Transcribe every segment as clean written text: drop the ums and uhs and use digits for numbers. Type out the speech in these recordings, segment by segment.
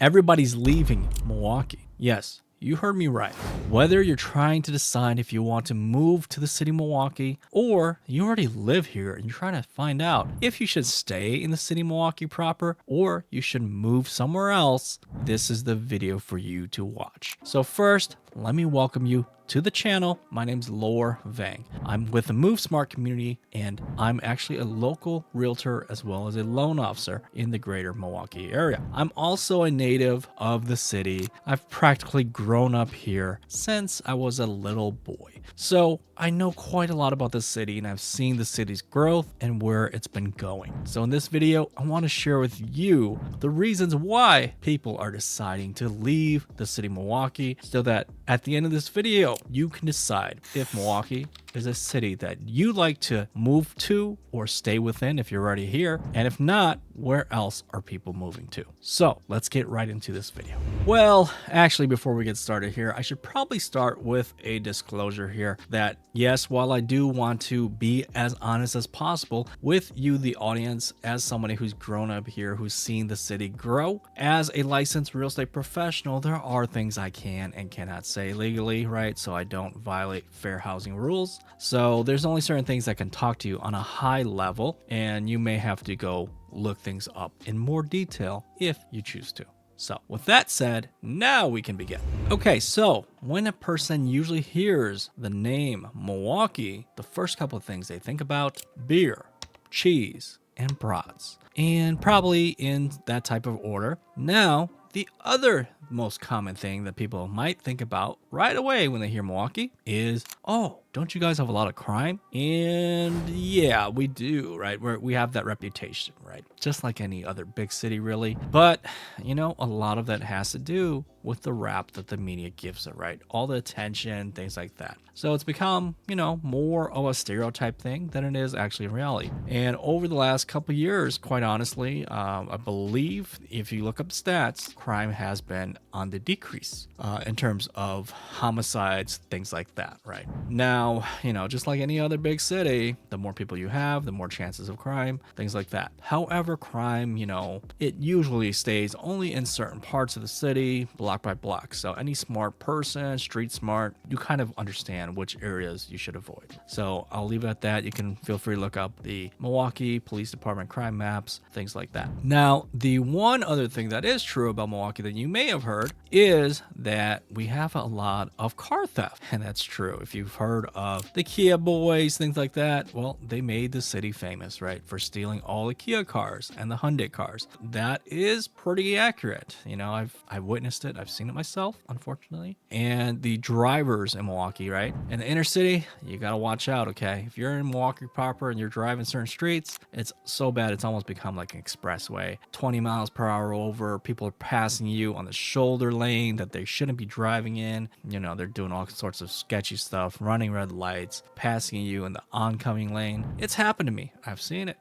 Everybody's leaving Milwaukee. Yes, you heard me right. Whether you're trying to decide if you want to move to the city of Milwaukee or you already live here and you're trying to find out if you should stay in the city of Milwaukee proper or you should move somewhere else, this is the video for you to watch. So first, let me welcome you to the channel. My name's Lor Vang. I'm with the MoveSmart community and I'm actually a local realtor as well as a loan officer in the greater Milwaukee area. I'm also a native of the city. I've practically grown up here since I was a little boy. So I know quite a lot about the city and I've seen the city's growth and where it's been going. So in this video, I want to share with you the reasons why people are deciding to leave the city of Milwaukee so that at the end of this video, you can decide if Milwaukee is a city that you like to move to or stay within if you're already here. And if not, where else are people moving to? So let's get right into this video. Well, actually, before we get started here, I should probably start with a disclosure here that yes, while I do want to be as honest as possible with you, the audience, as somebody who's grown up here, who's seen the city grow, as a licensed real estate professional, there are things I can and cannot say legally, right? So I don't violate fair housing rules. So there's only certain things I can talk to you on a high level, and you may have to go look things up in more detail if you choose to. So with that said, now we can begin. Okay, so when a person usually hears the name Milwaukee, the first couple of things they think about: beer, cheese, and brats. And probably in that type of order. Now, the other most common thing that people might think about right away when they hear Milwaukee is, oh, don't you guys have a lot of crime? And yeah, we do, right? We have that reputation, right? Just like any other big city, really. But, you know, a lot of that has to do with the rap that the media gives it, right? All the attention, things like that. So it's become, you know, more of a stereotype thing than it is actually in reality. And over the last couple of years, quite honestly, I believe if you look up stats, crime has been on the decrease in terms of homicides, things like that, right? Now, you know, just like any other big city, the more people you have, the more chances of crime, things like that. However, crime, you know, it usually stays only in certain parts of the city, block by block. So any smart person, street smart, you kind of understand which areas you should avoid. So I'll leave it at that. You can feel free to look up the Milwaukee Police Department crime maps, things like that. Now, the one other thing that is true about Milwaukee that you may have heard is that we have a lot of car theft. And that's true. If you've heard of the Kia boys, things like that, well, they made the city famous, right, for stealing all the Kia cars and the Hyundai cars. That is pretty accurate. You know, I've witnessed it. I've seen it myself, unfortunately. And the drivers in Milwaukee, right, in the inner city, you got to watch out, okay? If you're in Milwaukee proper and you're driving certain streets, it's so bad it's almost become like an expressway. 20 miles per hour over, people are passing you on the shoulder lane that they shouldn't be driving in. You know, they're doing all sorts of sketchy stuff, running red lights, passing you in the oncoming lane. It's happened to me. I've seen it.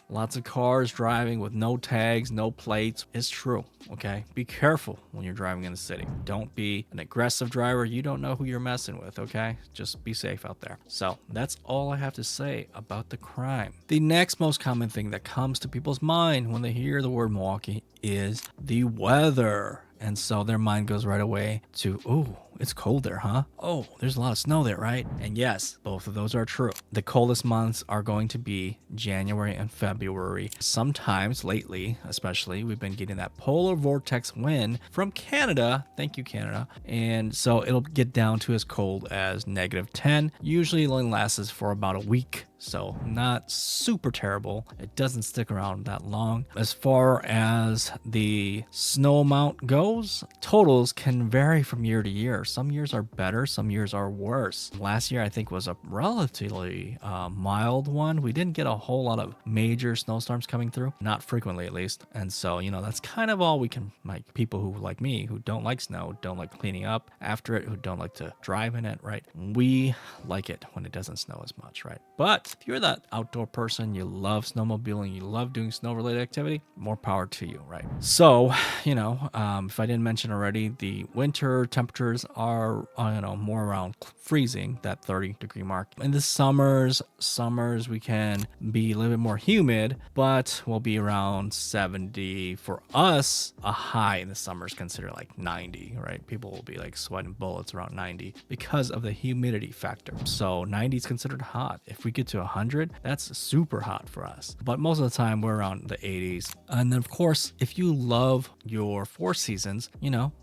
Lots of cars driving with no tags, no plates. It's true, okay? Be careful when you're driving in the city. Don't be an aggressive driver. You don't know who you're messing with, okay? Just be safe out there. So that's all I have to say about the crime. The next most common thing that comes to people's mind when they hear the word Milwaukee is the weather. And so their mind goes right away to, ooh, it's cold there, huh? Oh, there's a lot of snow there, right? And yes, both of those are true. The coldest months are going to be January and February. Sometimes lately, especially, we've been getting that polar vortex wind from Canada. Thank you, Canada. And so it'll get down to as cold as -10. Usually it only lasts for about a week. So not super terrible. It doesn't stick around that long. As far as the snow amount goes, totals can vary from year to year. Some years are better, some years are worse. Last year, I think, was a relatively mild one. We didn't get a whole lot of major snowstorms coming through, not frequently at least. And so, you know, that's kind of all we can, like people who like me, who don't like snow, don't like cleaning up after it, who don't like to drive in it, right? We like it when it doesn't snow as much, right? But if you're that outdoor person, you love snowmobiling, you love doing snow related activity, more power to you, right? So, if I didn't mention already, the winter temperatures are, more around freezing, that 30-degree mark. In the summers we can be a little bit more humid, but we'll be around 70. For us, a high in the summer is considered like 90, right? People will be like sweating bullets around 90 because of the humidity factor. So 90 is considered hot. If we get to 100, that's super hot for us. But most of the time we're around the 80s. And then of course, if you love your four seasons,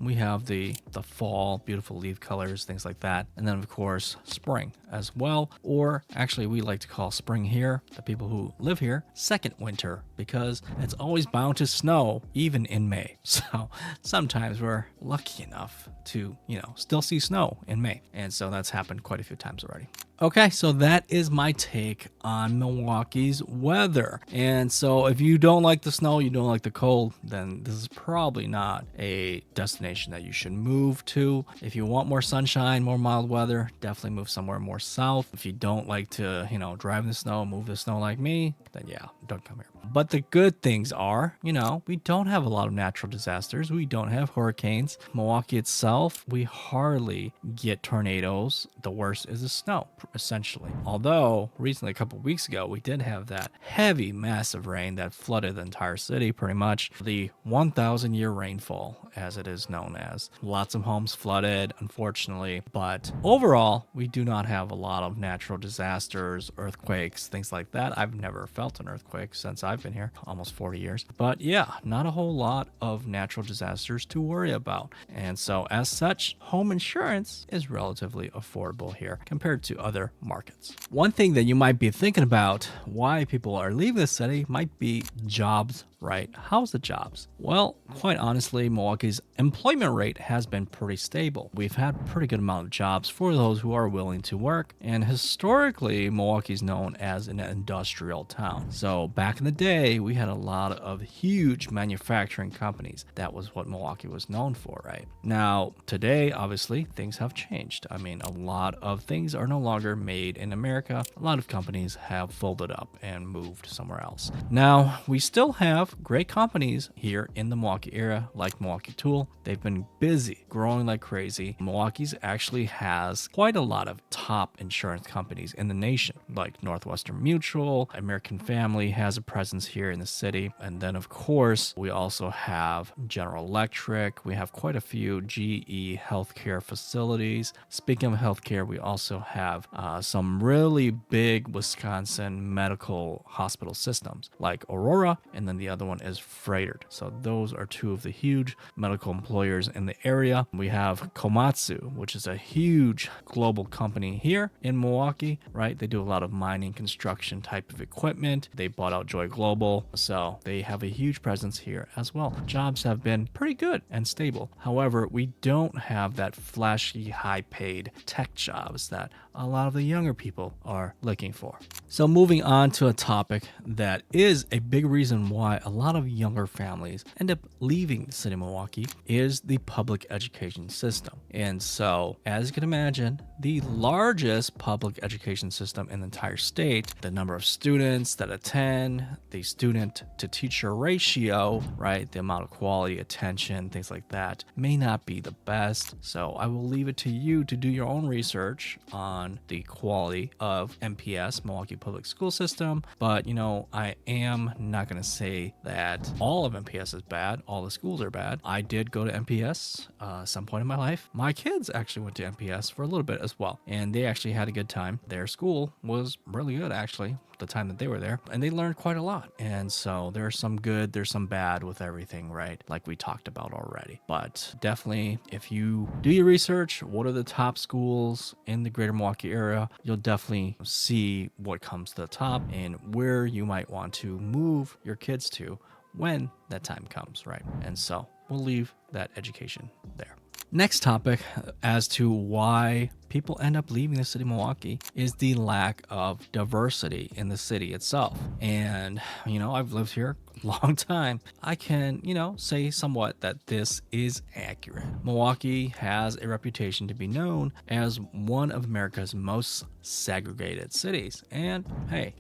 we have the fall, beautiful leaf colors, things like that. And then of course, spring as well. Or actually we like to call spring here, the people who live here, second winter, because it's always bound to snow even in May. So sometimes we're lucky enough to, still see snow in May. And so that's happened quite a few times already. Okay, so that is my take on Milwaukee's weather. And so if you don't like the snow, you don't like the cold, then this is probably not a destination that you should move to. If you want more sunshine, more mild weather, definitely move somewhere more south. If you don't like to, drive in the snow, move the snow like me, then yeah, don't come here. But the good things are, we don't have a lot of natural disasters. We don't have hurricanes. Milwaukee itself, we hardly get tornadoes. The worst is the snow, essentially. Although recently, a couple of weeks ago, we did have that heavy, massive rain that flooded the entire city, pretty much. The 1,000-year rainfall, as it is known as. Lots of homes flooded, unfortunately. But overall, we do not have a lot of natural disasters, earthquakes, things like that. I've never felt an earthquake since I've been here, almost 40 years. But yeah, not a whole lot of natural disasters to worry about. And so as such, home insurance is relatively affordable here compared to other markets. One thing that you might be thinking about why people are leaving the city might be jobs, right? How's the jobs? Well, quite honestly, Milwaukee's employment rate has been pretty stable. We've had pretty good amount of jobs for those who are willing to work. And historically, Milwaukee's known as an industrial town. So back in the day, we had a lot of huge manufacturing companies. That was what Milwaukee was known for, right? Now, today, obviously, things have changed. I mean, a lot of things are no longer made in America. A lot of companies have folded up and moved somewhere else. Now, we still have great companies here in the Milwaukee area, like Milwaukee Tool. They've been busy, growing like crazy. Milwaukee's actually has quite a lot of top insurance companies in the nation, like Northwestern Mutual, American Family has a presence here in the city. And then, of course, we also have General Electric. We have quite a few GE healthcare facilities. Speaking of healthcare, we also have some really big Wisconsin medical hospital systems like Aurora, and then the other one is Freighted. So those are two of the huge medical employers in the area. We have Komatsu, which is a huge global company here in Milwaukee, right? They do a lot of mining, construction type of equipment. They bought out Joy Global, so they have a huge presence here as well. Jobs have been pretty good and stable. However, we don't have that flashy, high-paid tech jobs that a lot of the younger people are looking for. So moving on to a topic that is a big reason why a lot of younger families end up leaving the city of Milwaukee is the public education system. And so, as you can imagine, the largest public education system in the entire state, the number of students that attend, the student to teacher ratio, right, the amount of quality, attention, things like that, may not be the best. So I will leave it to you to do your own research on the quality of MPS, Milwaukee Public School System. But, I am not going to say that all of MPS is bad, all the schools are bad. I did go to MPS some point in my life. My kids actually went to MPS for a little bit as well, and they actually had a good time. Their school was really good, actually, the time that they were there, and they learned quite a lot. And so there's some good, there's some bad with everything, right? Like we talked about already. But definitely, if you do your research, what are the top schools in the greater Milwaukee area, you'll definitely see what comes to the top and where you might want to move your kids to when that time comes, right? And so we'll leave that education there. Next topic as to why people end up leaving the city of Milwaukee is the lack of diversity in the city itself. And, I've lived here a long time. I can, say somewhat that this is accurate. Milwaukee has a reputation to be known as one of America's most segregated cities. And hey,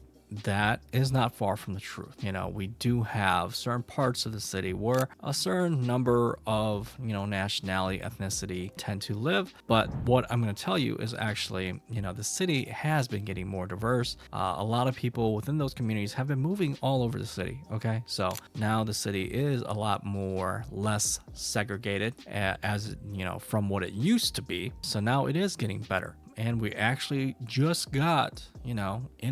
that is not far from the truth. We do have certain parts of the city where a certain number of, nationality, ethnicity tend to live. But what I'm going to tell you is actually, the city has been getting more diverse. A lot of people within those communities have been moving all over the city. Okay. So now the city is a lot more less segregated as, from what it used to be. So now it is getting better. And we actually just got, in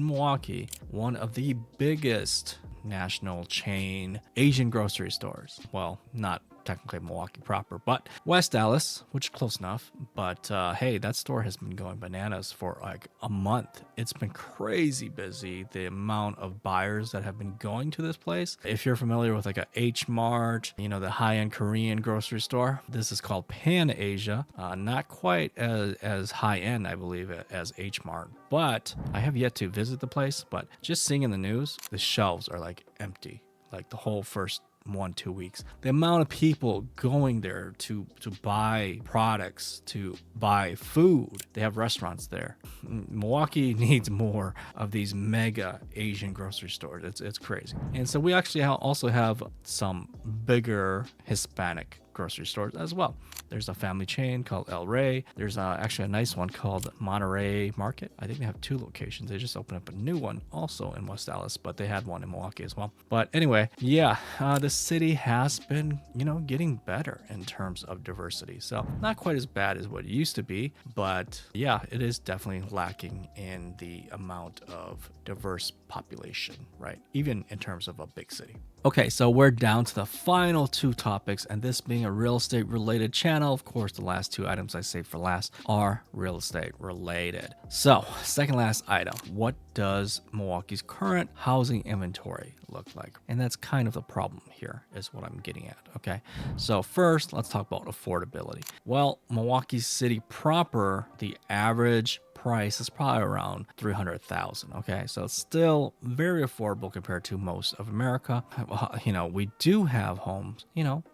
Milwaukee, one of the biggest national chain Asian grocery stores. Well, not technically Milwaukee proper, but West Dallas, which is close enough. But hey, that store has been going bananas for like a month. It's been crazy busy, the amount of buyers that have been going to this place. If you're familiar with like a H Mart, the high-end Korean grocery store, this is called Pan Asia. Not quite as high-end, I believe, as H Mart. But I have yet to visit the place, but just seeing in the news, the shelves are like empty, like the whole first 1-2 weeks. The amount of people going there to buy products, to buy food. They have restaurants there. Milwaukee needs more of these mega Asian grocery stores. It's crazy. And so we actually also have some bigger Hispanic grocery stores as well. There's a family chain called El Rey. There's actually a nice one called Monterey Market. I think they have 2 locations. They just opened up a new one also in West Dallas, but they had one in Milwaukee as well. But anyway, yeah, the city has been, getting better in terms of diversity. So not quite as bad as what it used to be, but yeah, it is definitely lacking in the amount of diverse population, right? Even in terms of a big city. Okay, so we're down to the final 2 topics, and this being a real estate related channel, of course, the last 2 items I saved for last are real estate related. So, second last item, what does Milwaukee's current housing inventory look like? And that's kind of the problem here, is what I'm getting at, okay? So first, let's talk about affordability. Well, Milwaukee City proper, the average price is probably around $300,000. Okay, so it's still very affordable compared to most of America. Well, we do have homes,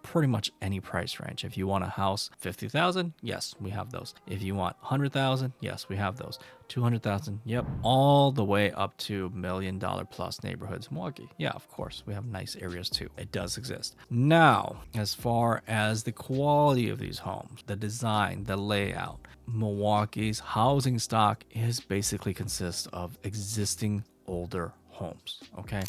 pretty much any price range. If you want a house $50,000, yes, we have those. If you want $100,000, yes, we have those. $200,000, yep, all the way up to $1 million plus neighborhoods in Milwaukee. Yeah, of course, we have nice areas too. It does exist. Now, as far as the quality of these homes, the design, the layout, Milwaukee's housing stock is basically consists of existing older homes. Okay,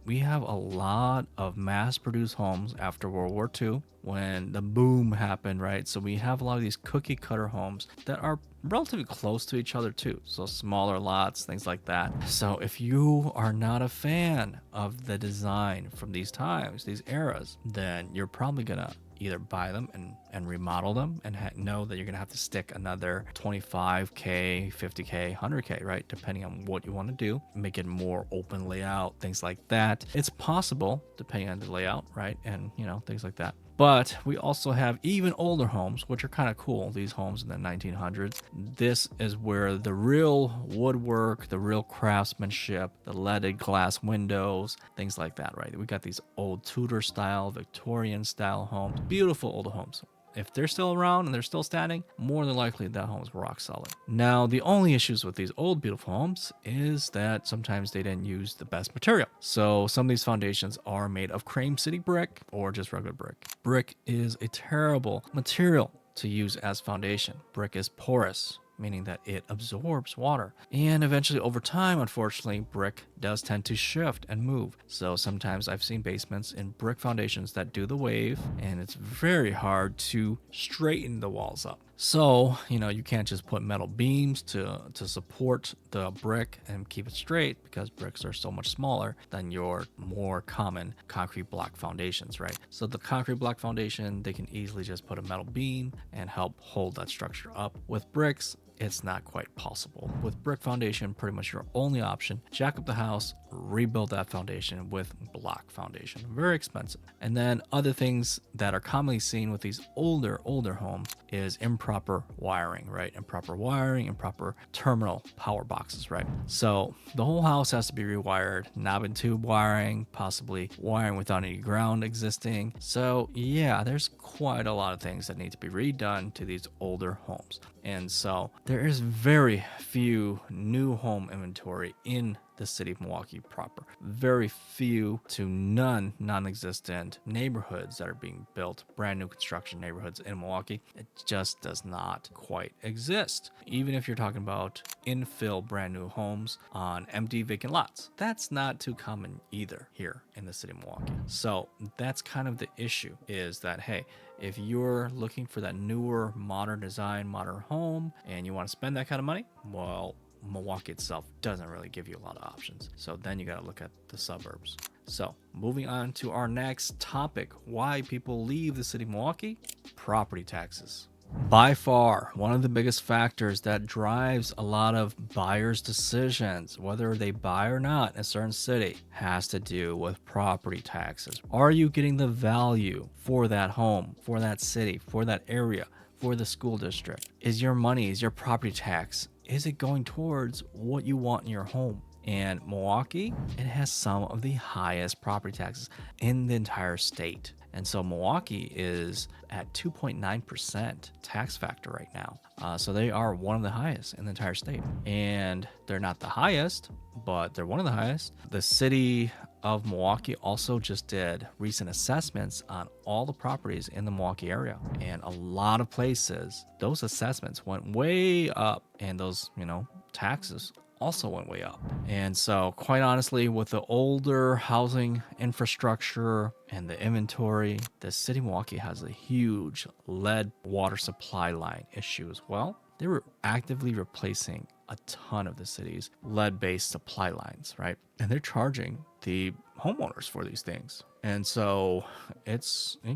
we have a lot of mass-produced homes after World War II when the boom happened, right? So we have a lot of these cookie cutter homes that are relatively close to each other too, so smaller lots, things like that. So if you are not a fan of the design from these times, these eras, then you're probably gonna either buy them and remodel them and know that you're gonna have to stick another $25K, $50K, $100K, right? Depending on what you want to do, make it more open layout, things like that. It's possible depending on the layout, right? And things like that. But we also have even older homes, which are kind of cool. These homes in the 1900s. This is where the real woodwork, the real craftsmanship, the leaded glass windows, things like that, right? We got these old Tudor style, Victorian style homes, beautiful old homes. If they're still around and they're still standing, more than likely that home is rock solid. Now, the only issues with these old beautiful homes is that sometimes they didn't use the best material. So some of these foundations are made of Cream City brick or just regular brick. Brick is a terrible material to use as foundation. Brick is porous, meaning that it absorbs water. And eventually over time, unfortunately, brick does tend to shift and move. So sometimes I've seen basements in brick foundations that do the wave, and it's very hard to straighten the walls up. So, you can't just put metal beams to support the brick and keep it straight, because bricks are so much smaller than your more common concrete block foundations, right? So the concrete block foundation, they can easily just put a metal beam and help hold that structure up. With bricks, it's not quite possible. With brick foundation, pretty much your only option. Jack up the house, rebuild that foundation with block foundation. Very expensive. And then other things that are commonly seen with these older homes is improper wiring, right? Improper wiring, improper terminal power boxes, right? So the whole house has to be rewired, knob and tube wiring, possibly wiring without any ground existing. So yeah, there's quite a lot of things that need to be redone to these older homes. And so there is very few new home inventory in the city of Milwaukee proper. Very few to none non-existent neighborhoods that are being built, brand new construction neighborhoods in Milwaukee. It just does not quite exist. Even if you're talking about infill brand new homes on empty vacant lots, that's not too common either here in the city of Milwaukee. So that's kind of the issue, is that, hey, if you're looking for that newer, modern design, modern home, and you want to spend that kind of money, well, Milwaukee itself doesn't really give you a lot of options. So then you got to look at the suburbs. So moving on to our next topic, why people leave the city of Milwaukee: property taxes. By far, one of the biggest factors that drives a lot of buyers' decisions, whether they buy or not in a certain city, has to do with property taxes. Are you getting the value for that home, for that city, for that area, for the school district? Is your money, is your property tax, is it going towards what you want in your home? And Milwaukee, it has some of the highest property taxes in the entire state. And so Milwaukee is at 2.9% tax factor right now. So they are one of the highest in the entire state. And they're not the highest, but they're one of the highest. The city of Milwaukee also just did recent assessments on all the properties in the Milwaukee area. And a lot of places, those assessments went way up, and those, taxes also went way up. And so quite honestly, with the older housing infrastructure and the inventory, the city of Milwaukee has a huge lead water supply line issue as well. They were actively replacing a ton of the city's lead-based supply lines, right? And they're charging the homeowners for these things. And so it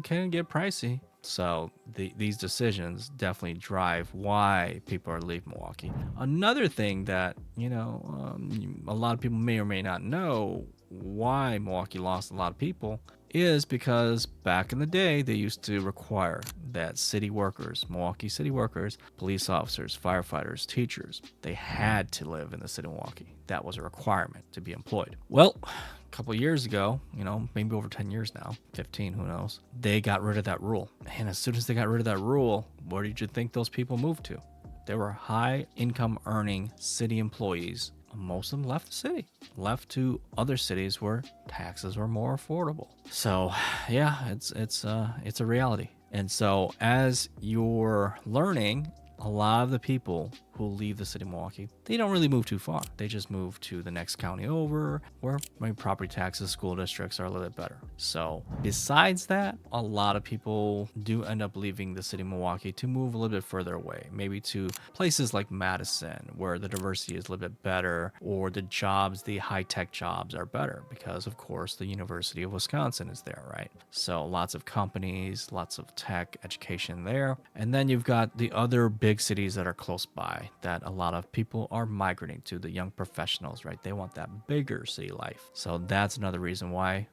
can get pricey. So these decisions definitely drive why people are leaving Milwaukee. Another thing that, a lot of people may or may not know why Milwaukee lost a lot of people is because back in the day, they used to require that city workers, Milwaukee city workers, police officers, firefighters, teachers, they had to live in the city of Milwaukee. That was a requirement to be employed. Well, a couple of years ago, maybe over 10 years now, 15, who knows, they got rid of that rule. And as soon as they got rid of that rule, where did you think those people moved to? They were high income earning city employees. Most of them left the city, left to other cities where taxes were more affordable. So yeah, it's a reality. And so as you're learning, a lot of the people who leave the city of Milwaukee, they don't really move too far. They just move to the next county over, where maybe property taxes, school districts are a little bit better. So besides that, a lot of people do end up leaving the city of Milwaukee to move a little bit further away, maybe to places like Madison, where the diversity is a little bit better, or the jobs, the high-tech jobs are better, because of course the University of Wisconsin is there, right? So lots of companies, lots of tech education there. And then you've got the other big cities that are close by that a lot of people are migrating to, the young professionals, right? They want that bigger city life. So that's another reason why,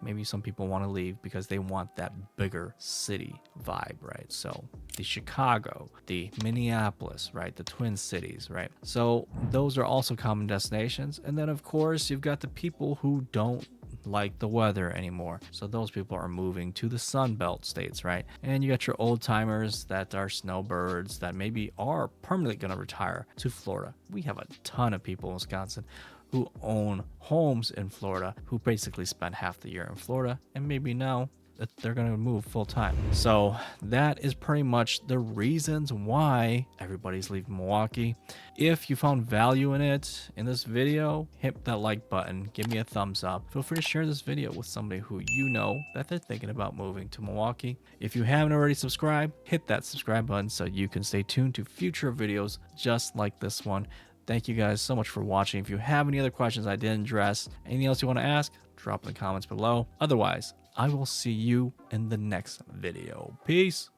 maybe some people want to leave, because they want that bigger city vibe, right? So the Chicago, the Minneapolis, right? The Twin Cities, right? So those are also common destinations. And then of course, you've got the people who don't like the weather anymore. So those people are moving to the Sun Belt states, right? And you got your old timers that are snowbirds that maybe are permanently going to retire to Florida. We have a ton of people in Wisconsin who own homes in Florida, who basically spend half the year in Florida, and maybe now that they're going to move full time. So that is pretty much the reasons why everybody's leaving Milwaukee. If you found value in it, in this video, hit that like button, give me a thumbs up. Feel free to share this video with somebody who you know that they're thinking about moving to Milwaukee. If you haven't already subscribed, hit that subscribe button so you can stay tuned to future videos just like this one. Thank you guys so much for watching. If you have any other questions I didn't address, anything else you want to ask, drop in the comments below. Otherwise, I will see you in the next video. Peace.